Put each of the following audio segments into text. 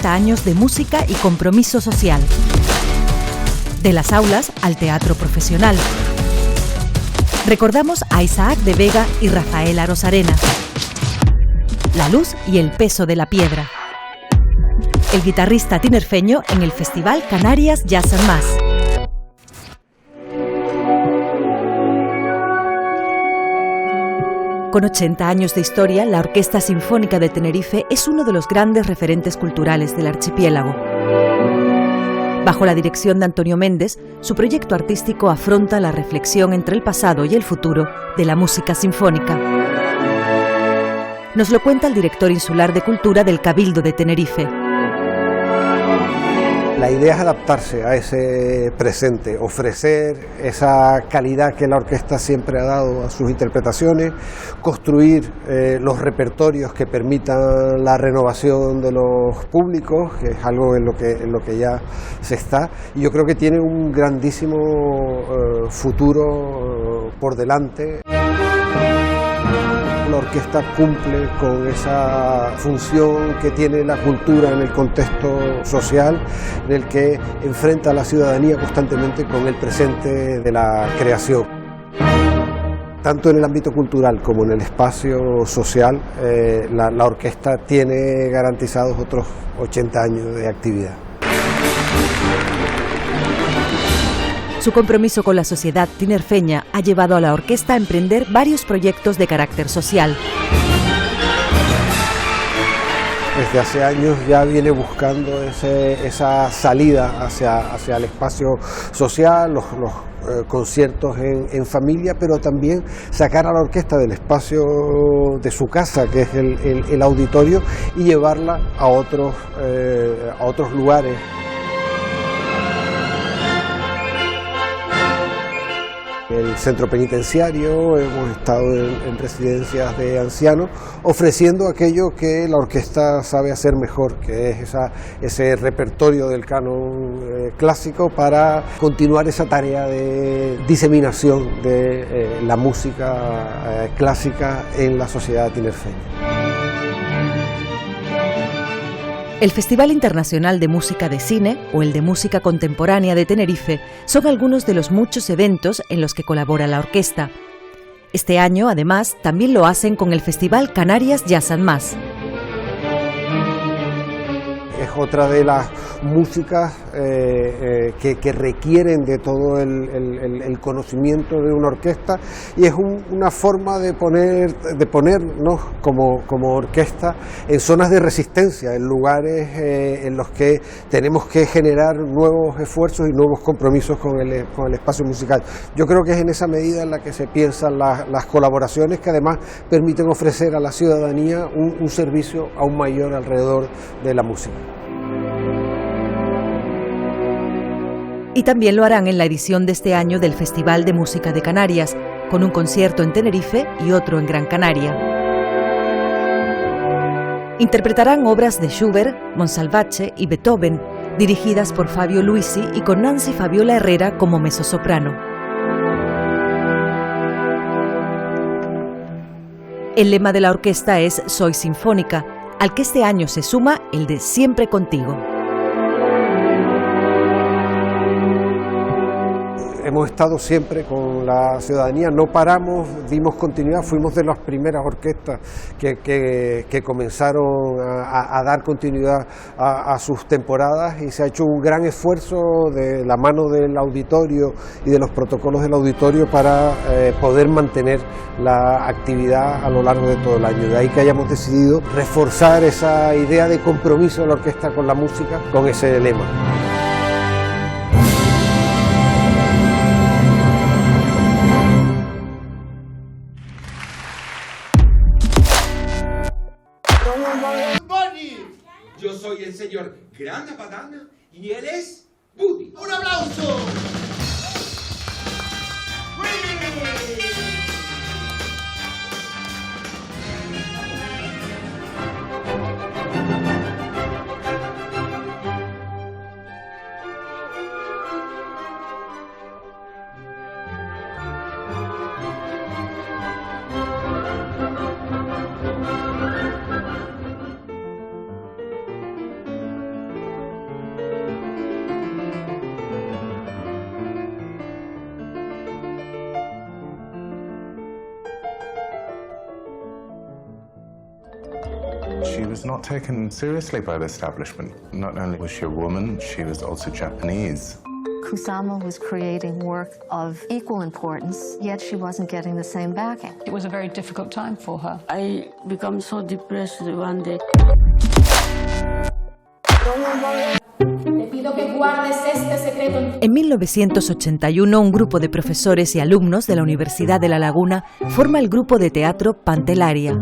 80 años de música y compromiso social. De las aulas al teatro profesional. Recordamos a Isaac de Vega y Rafael Arozarena. La luz y el peso de la piedra. El guitarrista tinerfeño en el Festival Canarias Jazz and Más. Con 80 años de historia, la Orquesta Sinfónica de Tenerife es uno de los grandes referentes culturales del archipiélago. Bajo la dirección de Antonio Méndez, su proyecto artístico afronta la reflexión entre el pasado y el futuro de la música sinfónica. Nos lo cuenta el director insular de Cultura del Cabildo de Tenerife. La idea es adaptarse a ese presente, ofrecer esa calidad que la orquesta siempre ha dado a sus interpretaciones, construir los repertorios que permitan la renovación de los públicos, que es algo en lo que ya se está, y yo creo que tiene un grandísimo futuro por delante. La orquesta cumple con esa función que tiene la cultura en el contexto social, en el que enfrenta a la ciudadanía constantemente con el presente de la creación. Tanto en el ámbito cultural como en el espacio social, la orquesta tiene garantizados otros 80 años de actividad. Su compromiso con la sociedad tinerfeña ha llevado a la orquesta a emprender varios proyectos de carácter social. Desde hace años ya viene buscando esa salida hacia el espacio social, los conciertos en familia, pero también sacar a la orquesta del espacio de su casa, que es el auditorio, y llevarla a otros lugares. El centro penitenciario, hemos estado en residencias de ancianos, ofreciendo aquello que la orquesta sabe hacer mejor, que es ese repertorio del canon clásico, para continuar esa tarea de diseminación de la música clásica en la sociedad tinerfeña. El Festival Internacional de Música de Cine o el de Música Contemporánea de Tenerife son algunos de los muchos eventos en los que colabora la orquesta. Este año, además, también lo hacen con el Festival Canarias Jazz and Más. Es otra de las músicas que requieren de todo el conocimiento de una orquesta, y es una forma de ponernos como orquesta en zonas de resistencia, en lugares en los que tenemos que generar nuevos esfuerzos y nuevos compromisos con el espacio musical. Yo creo que es en esa medida en la que se piensan las colaboraciones, que además permiten ofrecer a la ciudadanía un servicio aún mayor alrededor de la música. Y también lo harán en la edición de este año del Festival de Música de Canarias, con un concierto en Tenerife y otro en Gran Canaria. Interpretarán obras de Schubert, Monsalvatche y Beethoven, dirigidas por Fabio Luisi y con Nancy Fabiola Herrera como mezzosoprano. El lema de la orquesta es Soy Sinfónica, al que este año se suma el de Siempre Contigo. Hemos estado siempre con la ciudadanía, no paramos, dimos continuidad, fuimos de las primeras orquestas que comenzaron a dar continuidad a sus temporadas, y se ha hecho un gran esfuerzo de la mano del auditorio y de los protocolos del auditorio para poder mantener la actividad a lo largo de todo el año. De ahí que hayamos decidido reforzar esa idea de compromiso de la orquesta con la música, con ese lema. Yo soy el señor Grana Padana y él es Buddy. ¡Un aplauso! She was not taken seriously by the establishment. Not only was she a woman, she was also Japanese. Kusama was creating work of equal importance, yet she wasn't getting the same backing. It was a very difficult time for her. I became so depressed one day. Te pido que guardes este secreto. En 1981, un grupo de profesores y alumnos de la Universidad de La Laguna forma el grupo de teatro Pantelaria.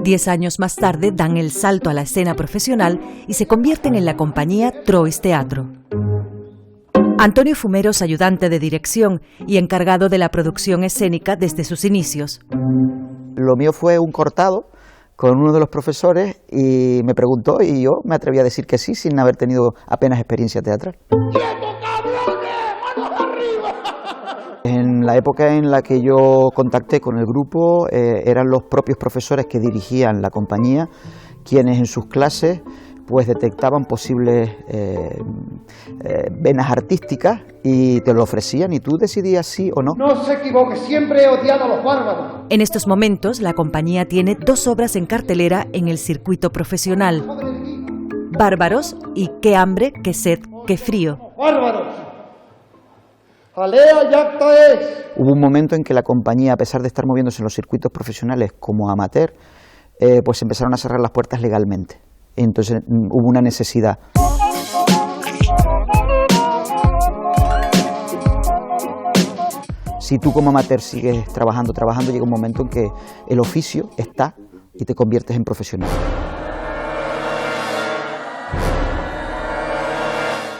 10 años más tarde dan el salto a la escena profesional y se convierten en la compañía Trois Teatro. Antonio Fumero es ayudante de dirección y encargado de la producción escénica desde sus inicios. Lo mío fue un cortado con uno de los profesores y me preguntó y yo me atreví a decir que sí, sin haber tenido apenas experiencia teatral. ¡Quieto, cabrones! ¡Manos arriba! En la época en la que yo contacté con el grupo, eran los propios profesores que dirigían la compañía quienes en sus clases pues detectaban posibles venas artísticas y te lo ofrecían y tú decidías sí o no. No se equivoque, siempre he odiado a los bárbaros. En estos momentos, la compañía tiene 2 obras en cartelera en el circuito profesional: Bárbaros y Qué hambre, qué sed, qué frío. ¡Bárbaros! ¡Alea yacta es! Hubo un momento en que la compañía, a pesar de estar moviéndose en los circuitos profesionales como amateur, pues empezaron a cerrar las puertas legalmente. Entonces hubo una necesidad. Si tú como amateur sigues trabajando, llega un momento en que el oficio está y te conviertes en profesional.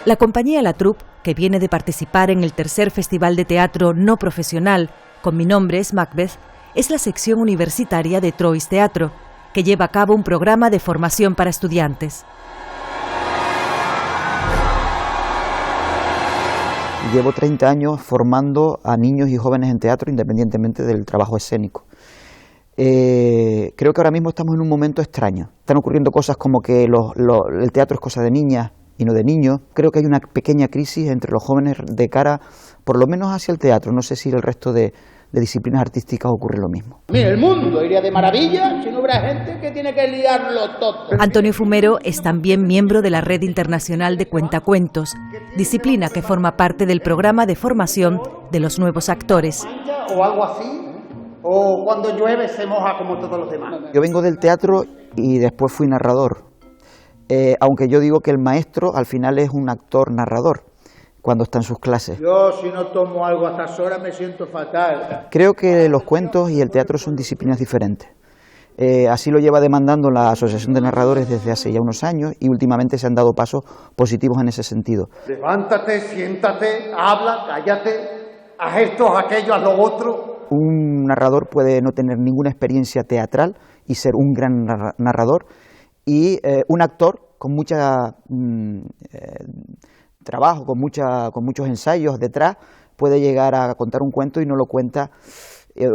La compañía La Troupe, que viene de participar en el tercer Festival de Teatro No Profesional, con Mi nombre es Macbeth, es la sección universitaria de Trois Teatro, que lleva a cabo un programa de formación para estudiantes. Llevo 30 años formando a niños y jóvenes en teatro independientemente del trabajo escénico. Creo que ahora mismo estamos en un momento extraño. Están ocurriendo cosas como que el teatro es cosa de niñas y no de niños. Creo que hay una pequeña crisis entre los jóvenes de cara, por lo menos hacia el teatro. No sé si el resto de disciplinas artísticas ocurre lo mismo. Mira, el mundo iría de maravilla si no hubiera gente que tiene que liarlo todo. Antonio Fumero es también miembro de la Red Internacional de Cuentacuentos, disciplina que forma parte del programa de formación de los nuevos actores. O algo así, o cuando llueve se moja como todos los demás. Yo vengo del teatro y después fui narrador, aunque yo digo que el maestro al final es un actor narrador cuando está en sus clases. Yo si no tomo algo a estas horas me siento fatal. Creo que los cuentos y el teatro son disciplinas diferentes. Así lo lleva demandando la Asociación de Narradores desde hace ya unos años y últimamente se han dado pasos positivos en ese sentido. Levántate, siéntate, habla, cállate, haz esto, haz aquello, haz lo otro. Un narrador puede no tener ninguna experiencia teatral y ser un gran narrador, y un actor con mucha trabajo, con muchos ensayos detrás, puede llegar a contar un cuento y no lo cuenta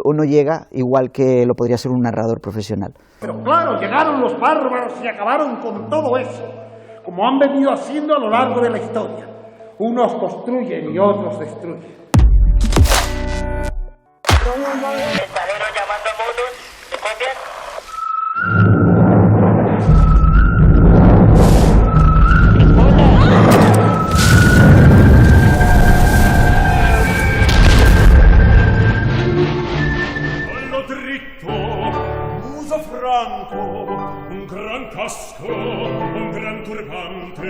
o no llega igual que lo podría ser un narrador profesional. Pero claro, llegaron los bárbaros y acabaron con todo eso, como han venido haciendo a lo largo de la historia. Unos construyen y otros destruyen. Llamando a motos, ¿te copias? Un gran casco, un gran turbante,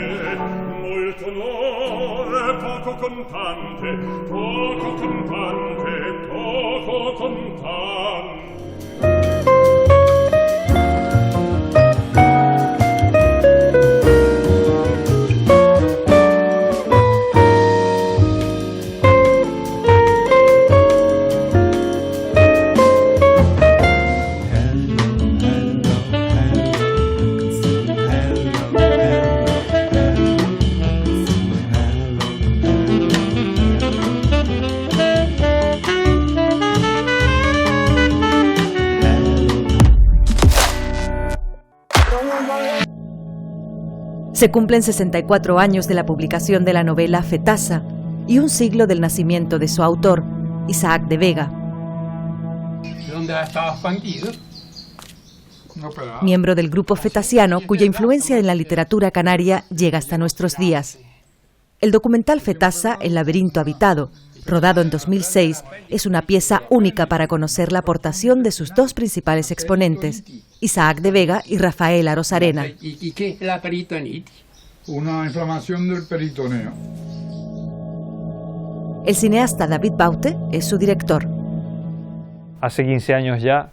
molto onore, poco contante, poco contante, poco contante. Se cumplen 64 años de la publicación de la novela Fetasa y un siglo del nacimiento de su autor, Isaac de Vega. ¿Dónde ha estado escondido? miembro del grupo fetasiano cuya influencia en la literatura canaria llega hasta nuestros días. El documental Fetasa, El laberinto habitado, rodado en 2006, es una pieza única para conocer la aportación de sus dos principales exponentes, Isaac de Vega y Rafael Arozarena. ¿Y qué es la peritonitis? Una inflamación del peritoneo. El cineasta David Baute es su director. Hace 15 años ya,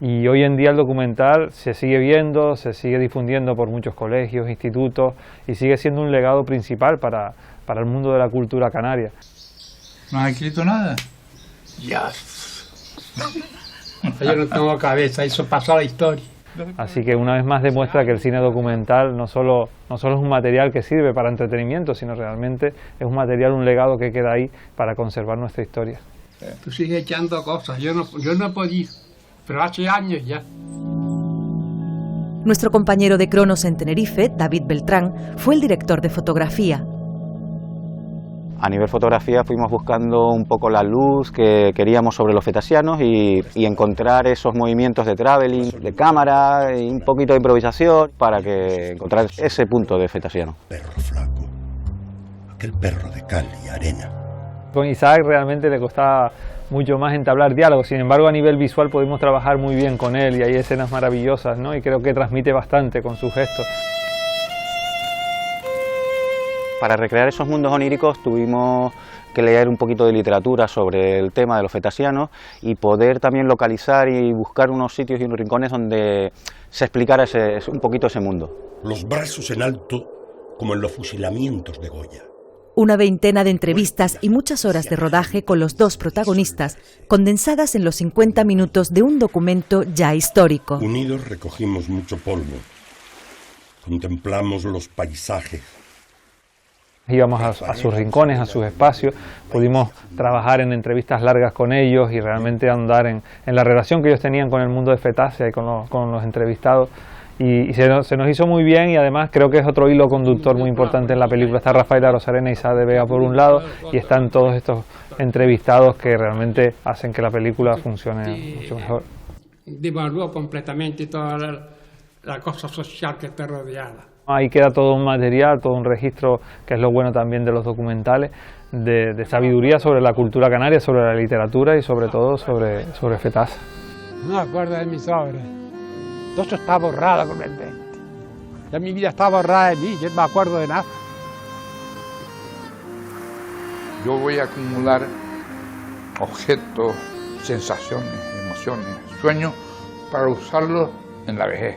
y hoy en día el documental se sigue viendo, se sigue difundiendo por muchos colegios, institutos, y sigue siendo un legado principal para el mundo de la cultura canaria. ¿No has escrito nada? Ya. Yo no tengo cabeza, eso pasó a la historia. Así que una vez más demuestra que el cine documental no solo es un material que sirve para entretenimiento, sino realmente es un material, un legado que queda ahí para conservar nuestra historia. Tú sigues echando cosas, yo no he podido, pero hace años ya. Nuestro compañero de Cronos en Tenerife, David Beltrán, fue el director de fotografía. A nivel fotografía fuimos buscando un poco la luz que queríamos sobre los fetasianos y encontrar esos movimientos de traveling, de cámara y un poquito de improvisación para que encontrar ese punto de fetasiano. Perro flaco, aquel perro de cal y arena. Con Isaac realmente le costaba mucho más entablar diálogos, sin embargo a nivel visual pudimos trabajar muy bien con él y hay escenas maravillosas, ¿no? Y creo que transmite bastante con sus gestos. Para recrear esos mundos oníricos tuvimos que leer un poquito de literatura sobre el tema de los fetasianos y poder también localizar y buscar unos sitios y unos rincones donde se explicara un poquito ese mundo. Los brazos en alto como en los fusilamientos de Goya. Una veintena de entrevistas y muchas horas de rodaje con los dos protagonistas, condensadas en los 50 minutos de un documento ya histórico. Unidos recogimos mucho polvo, contemplamos los paisajes. Íbamos a sus rincones, a sus espacios, pudimos trabajar en entrevistas largas con ellos y realmente andar en la relación que ellos tenían con el mundo de Fetasia y con los entrevistados. Y se nos hizo muy bien y además creo que es otro hilo conductor muy importante en la película. Está Rafael Arozarena y Isaac de Vega por un lado y están todos estos entrevistados que realmente hacen que la película funcione mucho mejor. Devaluó completamente toda la cosa social que te rodeaba. Ahí queda todo un material, todo un registro, que es lo bueno también de los documentales, de sabiduría sobre la cultura canaria, sobre la literatura y sobre todo sobre Fetasa. No me acuerdo de mis obras. Todo eso está borrado con el mente. Ya mi vida está borrada de mí, yo no me acuerdo de nada. Yo voy a acumular objetos, sensaciones, emociones, sueños para usarlos en la vejez.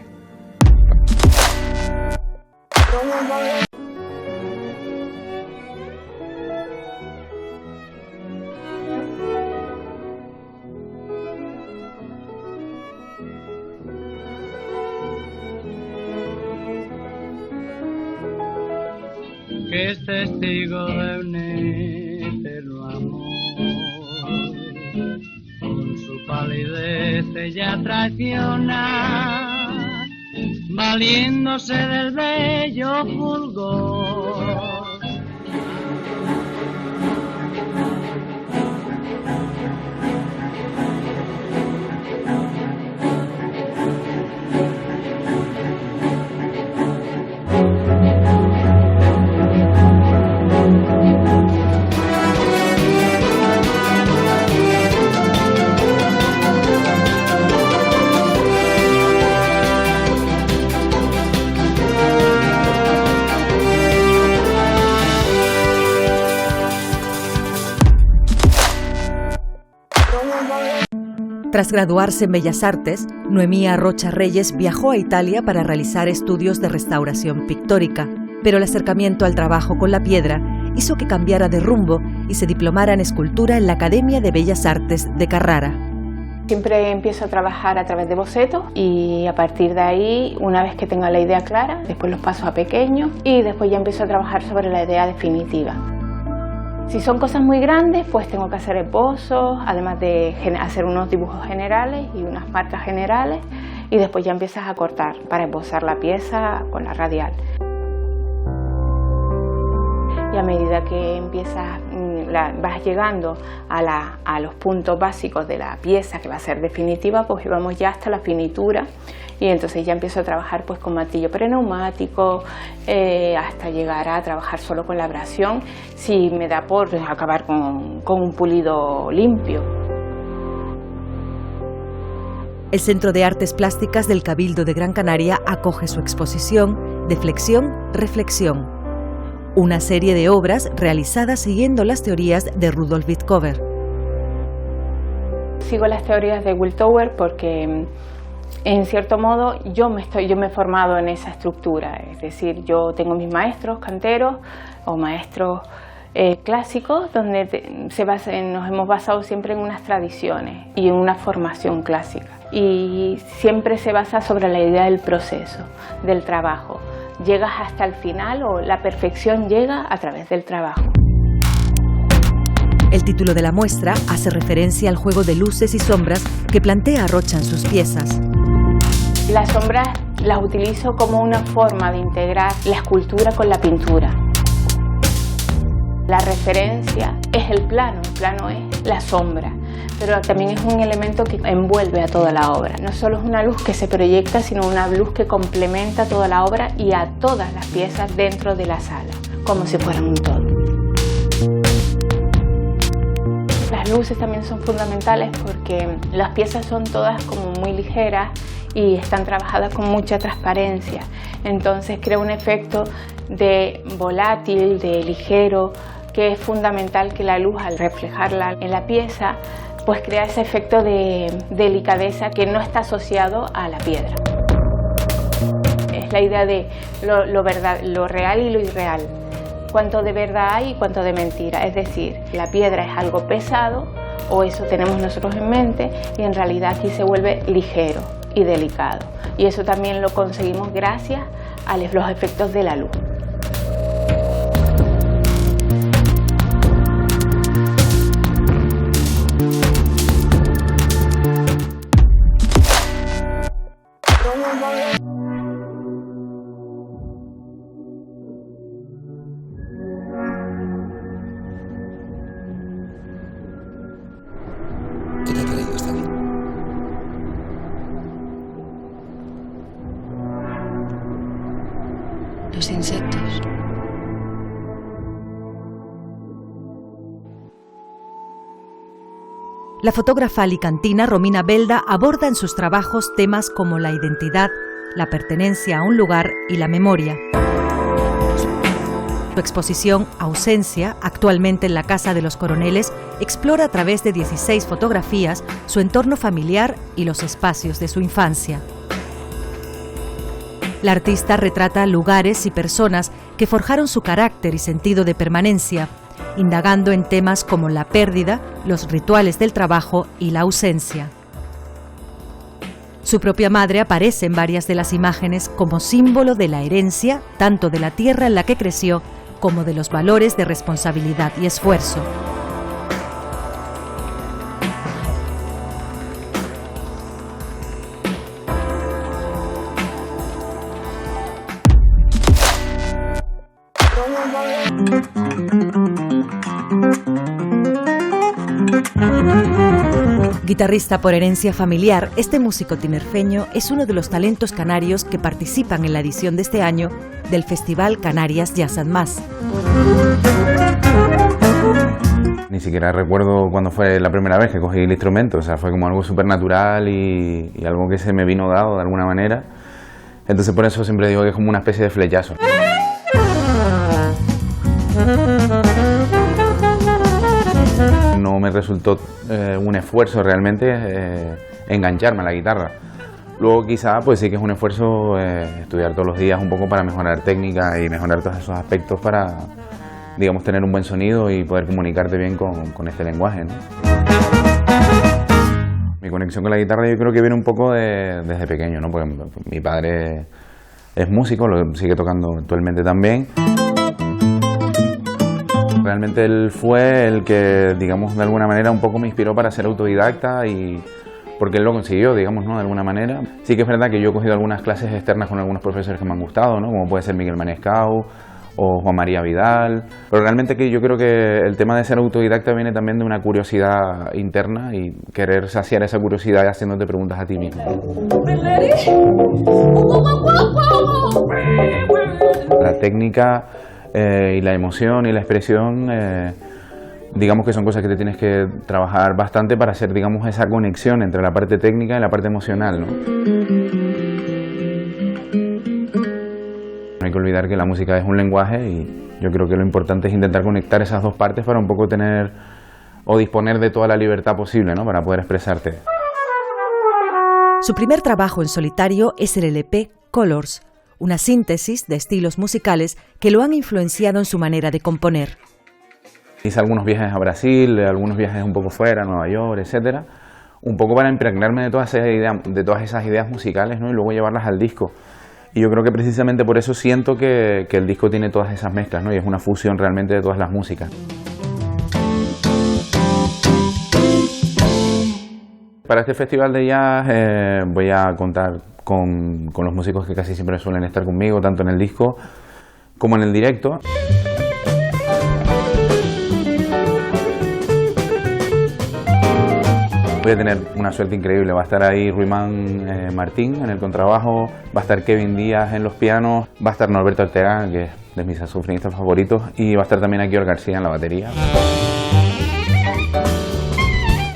Que es testigo de un eterno amor, con su palidez ella traiciona, valiéndose del bello fulgor. Tras graduarse en Bellas Artes, Noemí Arrocha Reyes viajó a Italia para realizar estudios de restauración pictórica, pero el acercamiento al trabajo con la piedra hizo que cambiara de rumbo y se diplomara en escultura en la Academia de Bellas Artes de Carrara. Siempre empiezo a trabajar a través de bocetos y a partir de ahí, una vez que tenga la idea clara, después los paso a pequeños y después ya empiezo a trabajar sobre la idea definitiva. Si son cosas muy grandes, pues tengo que hacer esbozos, además de hacer unos dibujos generales y unas marcas generales, y después ya empiezas a cortar para esbozar la pieza con la radial. y a medida que empiezas, vas llegando a los puntos básicos de la pieza que va a ser definitiva, pues vamos ya hasta la finitura y entonces ya empiezo a trabajar pues con martillo preneumático hasta llegar a trabajar solo con la abrasión, si me da por acabar con un pulido limpio. El Centro de Artes Plásticas del Cabildo de Gran Canaria acoge su exposición de Flexión-Reflexión, una serie de obras realizadas siguiendo las teorías de Rudolf Virchow. Sigo las teorías de Virchow porque, en cierto modo, yo me he formado en esa estructura. Es decir, yo tengo mis maestros canteros o maestros clásicos donde nos hemos basado siempre en unas tradiciones y en una formación clásica. Y siempre se basa sobre la idea del proceso, del trabajo. Llegas hasta el final o la perfección llega a través del trabajo. El título de la muestra hace referencia al juego de luces y sombras que plantea Rocha en sus piezas. Las sombras las utilizo como una forma de integrar la escultura con la pintura. La referencia es el plano es la sombra, pero también es un elemento que envuelve a toda la obra. No solo es una luz que se proyecta, sino una luz que complementa toda la obra y a todas las piezas dentro de la sala, como si fueran un todo. Las luces también son fundamentales porque las piezas son todas como muy ligeras y están trabajadas con mucha transparencia. Entonces crea un efecto de volátil, de ligero, que es fundamental que la luz, al reflejarla en la pieza, pues crea ese efecto de delicadeza que no está asociado a la piedra. Es la idea de lo real y lo irreal. Cuánto de verdad hay y cuánto de mentira. Es decir, la piedra es algo pesado, o eso tenemos nosotros en mente, y en realidad aquí se vuelve ligero y delicado. Y eso también lo conseguimos gracias a los efectos de la luz. Los insectos. La fotógrafa alicantina Romina Belda aborda en sus trabajos temas como la identidad, la pertenencia a un lugar y la memoria. Su exposición Ausencia, actualmente en la Casa de los Coroneles, explora a través de 16 fotografías su entorno familiar y los espacios de su infancia. La artista retrata lugares y personas que forjaron su carácter y sentido de permanencia, indagando en temas como la pérdida, los rituales del trabajo y la ausencia. Su propia madre aparece en varias de las imágenes como símbolo de la herencia, tanto de la tierra en la que creció, como de los valores de responsabilidad y esfuerzo. Guitarrista por herencia familiar, este músico tinerfeño es uno de los talentos canarios que participan en la edición de este año del Festival Canarias Jazz and Más. Ni siquiera recuerdo cuándo fue la primera vez que cogí el instrumento, o sea, fue como algo súper natural y algo que se me vino dado de alguna manera. Entonces por eso siempre digo que es como una especie de flechazo. No me resultó un esfuerzo realmente engancharme a la guitarra. Luego quizá pues sí que es un esfuerzo estudiar todos los días un poco para mejorar técnica y mejorar todos esos aspectos para, digamos, tener un buen sonido y poder comunicarte bien con este lenguaje, ¿no? Mi conexión con la guitarra yo creo que viene un poco desde pequeño, ¿no? Porque mi padre es músico, lo sigue tocando actualmente también. Realmente él fue el que, digamos, de alguna manera un poco me inspiró para ser autodidacta y porque él lo consiguió, digamos, ¿no? De alguna manera. Sí que es verdad que yo he cogido algunas clases externas con algunos profesores que me han gustado, ¿no? Como puede ser Miguel Manescau o Juan María Vidal, pero realmente que yo creo que el tema de ser autodidacta viene también de una curiosidad interna y querer saciar esa curiosidad haciéndote preguntas a ti mismo. La técnica y la emoción y la expresión, digamos que son cosas que te tienes que trabajar bastante para hacer, digamos, esa conexión entre la parte técnica y la parte emocional, ¿no? No hay que olvidar que la música es un lenguaje y yo creo que lo importante es intentar conectar esas dos partes para un poco tener o disponer de toda la libertad posible, ¿no? Para poder expresarte. Su primer trabajo en solitario es el LP Colors, una síntesis de estilos musicales que lo han influenciado en su manera de componer. Hice algunos viajes a Brasil, algunos viajes un poco fuera, a Nueva York, etcétera, un poco para impregnarme de todas esas ideas musicales, ¿no? Y luego llevarlas al disco. Y yo creo que precisamente por eso siento que el disco tiene todas esas mezclas, ¿no? Y es una fusión realmente de todas las músicas. Para este festival de jazz voy a contar con los músicos que casi siempre suelen estar conmigo, tanto en el disco como en el directo. Voy a tener una suerte increíble, va a estar ahí Ruimán Martín en el contrabajo, va a estar Kevin Díaz en los pianos, va a estar Norberto Ortega, que es de mis saxofonistas favoritos, y va a estar también Akior García en la batería.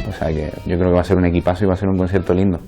O sea que yo creo que va a ser un equipazo y va a ser un concierto lindo.